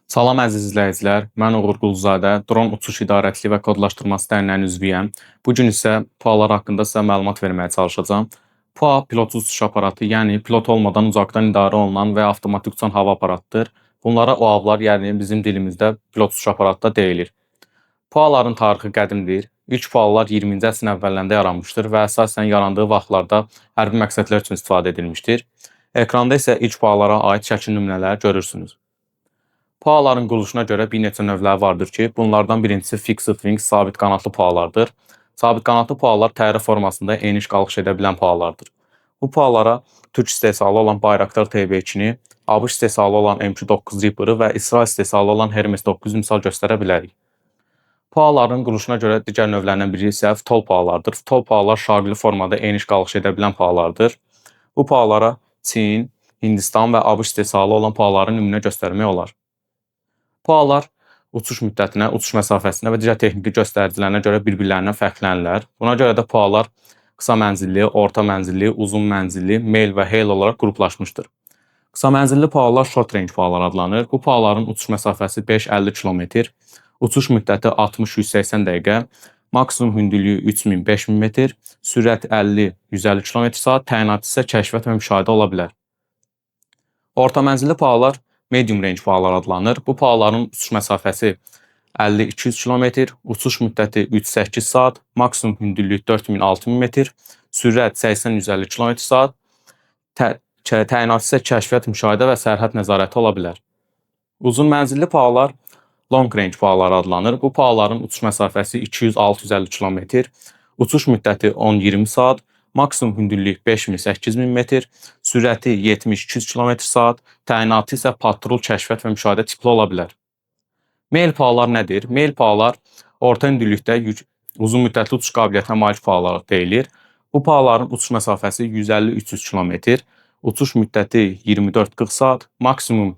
Salam əziz izləyicilər, mən Uğur Quluzadə, Dron Uçuş İdarəçiliyi və Kodlaşdırma sitələrinin üzvüyəm. Bu gün isə PUA-lar haqqında sizə məlumat verməyə çalışacağam. PUA pilotsuz uçuş aparatı, yəni pilot olmadan uzaqdan idarə olunan və avtomatik uçan hava aparatıdır. Bunlara UAV-lar, yəni bizim dilimizdə pilot uçuş aparatı da deyilir. PUA-ların tarixi qədimdir. İlk PUA-lar 20-ci əsrin əvvəllərində yaranmışdır və əsasən yarandığı vaxtlarda hərbi məqsədlər üçün istifadə edilmişdir. Ekranda isə ilk PUA-lara aid şəkil nümunələri görürsünüz. PUA-ların quruluşuna görə bir neçə növləri vardır ki, bunlardan birincisi fixed wing, sabit qanadlı PUA-lardır. Sabit qanadlı PUA-lar təyyarə formasında eniş qalxış edə bilən PUA-lardır. Bu PUA-lara Türk istehsalı olan Bayraktar TB2-ni, ABŞ istehsalı olan MQ-9 Reaper-ı və İsrail istehsalı olan Hermes 9 misal göstərə bilərik. PUA-ların quruluşuna görə digər növlərindən biri isə FTOL PUA-lardır. FTOL PUA-lar şarjlı formada eniş qalxış edə bilən PUA-lardır. Bu PUA-lara Çin, Hindistan və ABŞ istehsalı olan PUA-ları nümunə göstərmək olar. PUA-lar uçuş müddətinə, uçuş məsafəsinə və digər texniki göstəricilərinə görə bir-birlərindən fərqlənirlər. Buna görə də PUA-lar qısa mənzilli, orta mənzilli, uzun mənzilli, mail və hail olaraq qruplaşmışdır. Qısa mənzilli PUA-lar short range PUA-lar adlanır. Bu PUA-ların uçuş məsafəsi 5-50 km, uçuş müddəti 60-180 dəqiqə, maksimum hündürlüyü 3000-5000 metr, sürət 50-150 km/saat, təyinatı isə kəşfiyyat və müşahidə ola bilər. Orta mənzilli PUA-lar medium range PUA-lar adlanır. Bu PUA-ların uçuş məsafəsi 50-200 km, uçuş müddəti 3-8 saat, maksimum hündürlük 4000-6000 metr, sürət 80-150 km/saat, təyinatı isə kəşfiyyat, müşahidə və sərhəd nəzarəti ola bilər. Uzun mənzilli PUA-lar long range PUA-lar adlanır. Bu PUA-ların uçuş məsafəsi 200-650 km, uçuş müddəti 10-20 saat, maksimum hündürlük 5000-8000 metr, sürəti 70-200 km/saat, təyinatı isə patrul, kəşfiyyat və müşahidə tipli ola bilər. Mail PUA-lar nədir? Mail PUA-lar orta hündürlükdə uzun müddətli uçuş qabiliyyətinə malik PUA-lar deyilir. Bu PUA-ların uçuş məsafəsi 150-300 km, uçuş müddəti 24-40 saat, maksimum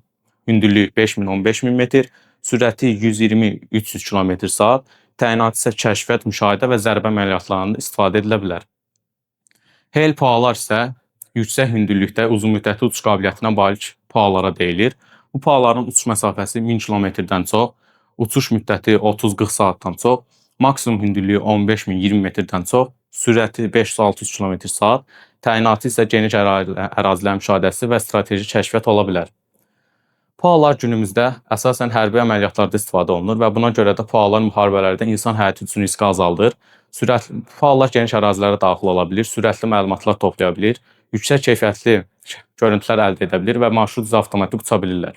hündürlük 5000-15000 metr, sürəti 120-300 km/saat, təyinatı isə kəşfiyyat, müşahidə və zərbə əməliyyatlarında istifadə edilə bilər. Hail PUA-lar isə yüksək hündürlükdə uzun müddətli uçuş qabiliyyətinə malik PUA-lara deyilir. Bu PUA-ların uçuş məsafəsi 1000 km-dən çox, uçuş müddəti 30-40 saatdan çox, maksimum hündürlüyü 15000-20 metrdən çox, sürəti 500-600 km/saat, təyinatı isə geniş ərazilərin müşahidəsi və strateji kəşfiyyat ola bilər. PUA-lar günümüzdə əsasən hərbi əməliyyatlarda istifadə olunur və buna görə də PUA-lar müharibələrdə insan həyatı üçün riski azaldır. PUA-lar geniş ərazilərə daxil ola bilir, sürətli məlumatlar toplaya bilir, yüksək keyfiyyətli görüntülər əldə edə bilir və marşrut üzrə avtomatik uça bilirlər.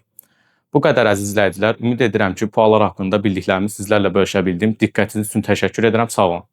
Bu qədər əziz izləyicilər, ümid edirəm ki, PUA-lar haqqında bildiklərimi sizlərlə bölüşə bildim. Diqqətiniz üçün təşəkkür edirəm, sağ olun.